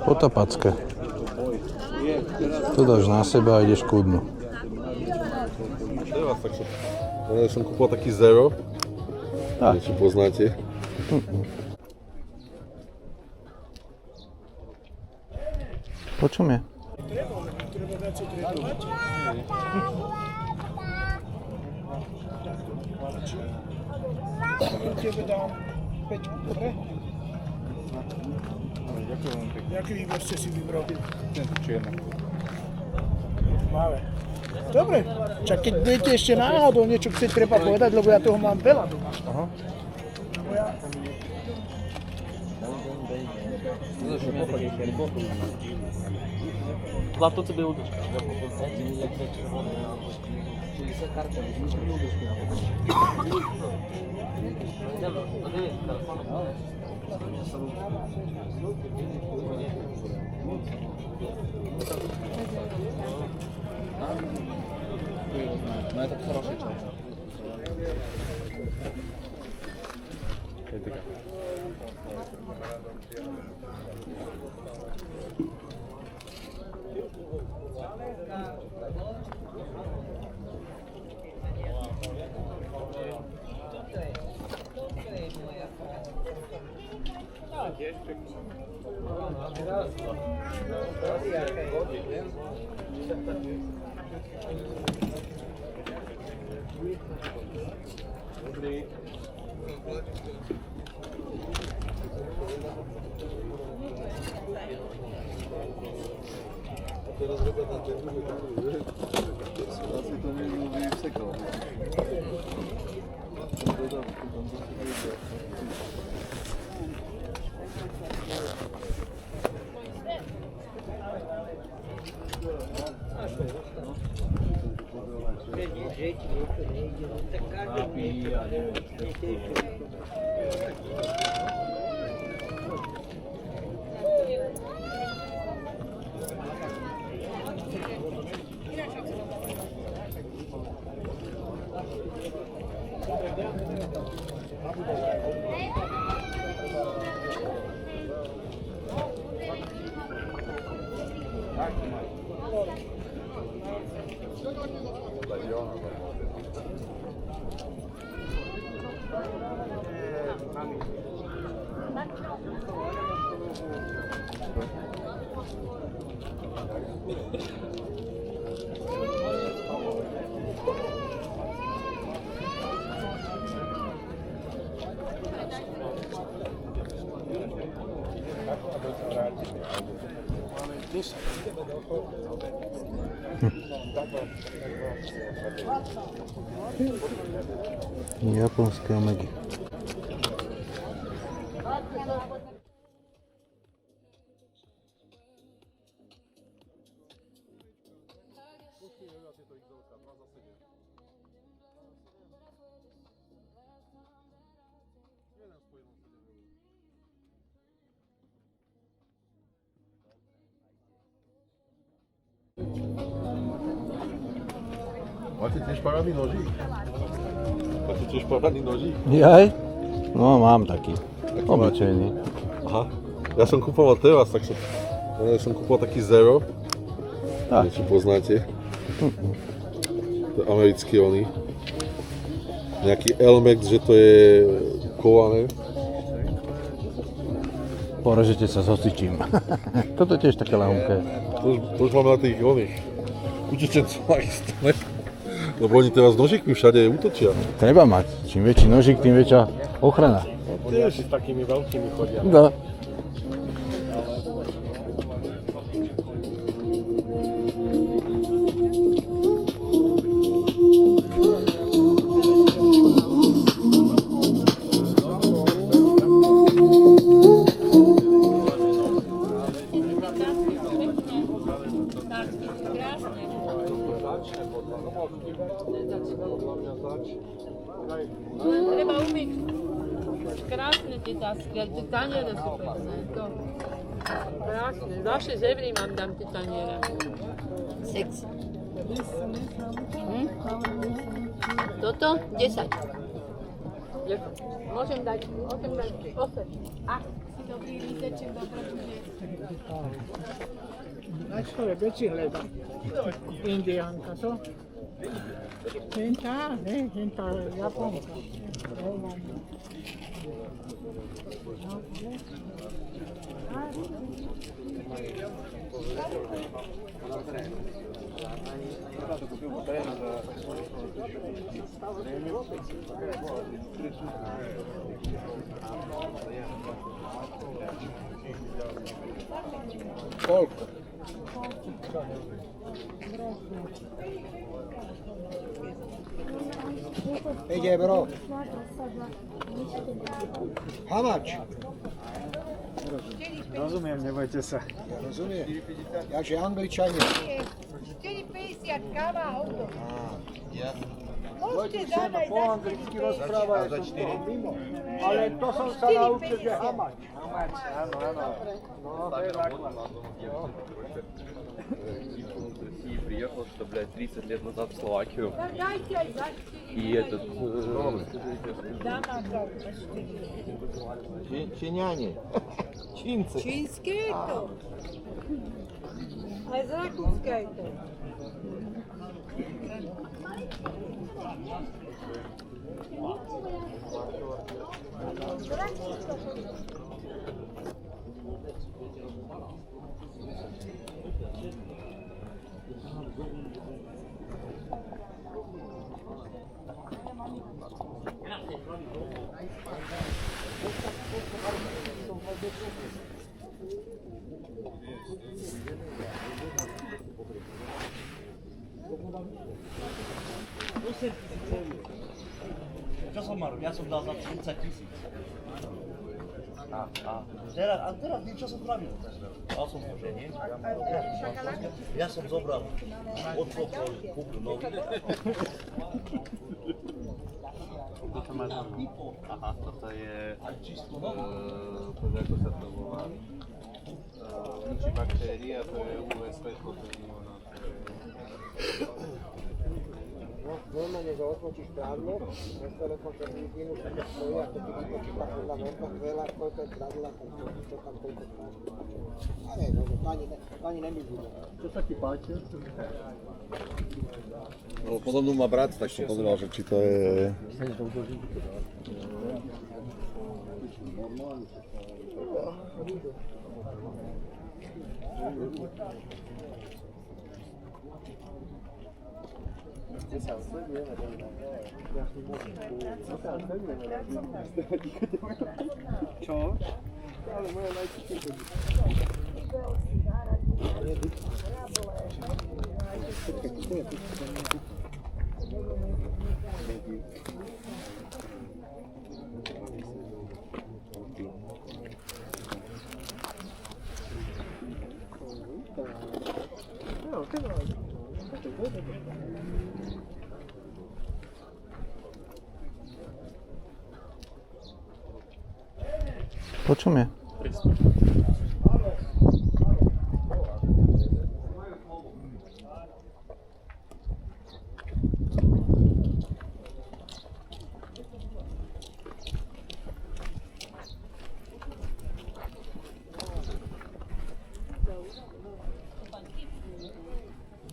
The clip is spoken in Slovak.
Potapacké. To dáš na seba a ideš ku dnu. Ja som kúpil taký Zero. Či poznáte. Po čom je? Tebe dám 5, dobre? Jaký výber ste si vybral? Tento čierny. Máme. Dobre, čak keď budete ešte náhodou niečo chcieť, treba povedať, lebo ja toho mám veľa doma. Aha. Zlato тебе удочка. Но это хороший чай. Japonské omegy. Máte tiež parádny nožík? Máte tiež parádny nožík? Jaj? No, mám taký. Obyčajný. Aha. Ja som kúpoval teraz, tak som kúpoval taký Zero. Či poznáte. To je americký oný. Nejaký Elmex, že to je kované. Porežete sa s hocičím. Toto tiež také ľahunké. To už máme na tých oných utečencov nachystané. Lebo oni teraz nožíkmi všade útočia. Treba mať. Čím väčší nožík, tým väčšia ochrana. Tiež s takými veľkými chodia. No. Treba umyť. Krásne tie tasky, ale tie taniere sú pekné. To. Krásne. Vaše zevry vám dám tie taniere. Sexy. Toto 10. Môžem dať 8. Ach, si dobrý lízeček, dobročne. Na čo je väčší hľada? Indiánka, co? Henta, ne, henta Japonka. Koľko? €5. How much? Rozumiem, nebojte sa. Ja rozumiem. Jakže Angličania. 4,50 káva auto. Môžete Môžete sa dať aj po za anglicky 4,50. rozpráva, ja som toho mimo. Ale to som sa naučil, že how much. Áno, áno. No, to je základ. России приехал, что, блядь, 30 лет назад в Словакию. Tak dajte aj za И этот... Dám vám to. Číňani. Čínci. Čínske je to. Aj z Rakúska je to. Čo som mal? Ja som dal za 30 000. A teraz niečo som spravil. Dal som zloženie. Ja som zobral odklopol, kúpil nový. Aha, toto je... Ako sa to volá? Ničí baktérie a to je UV svetlo, to je ono. Normálne, že odmočíš právne, bez telefón, že minus to stojí, ako ty vypočíš tak podľa normách veľa, koľko je pravila, to tam koľko práve. Ale no, to ani nemyslíme. Čo sa ti páči? No, podobnú má brat, tak som pozeral, že či to je... Čo? Ale moja najčistejšia. Po čom je? 300.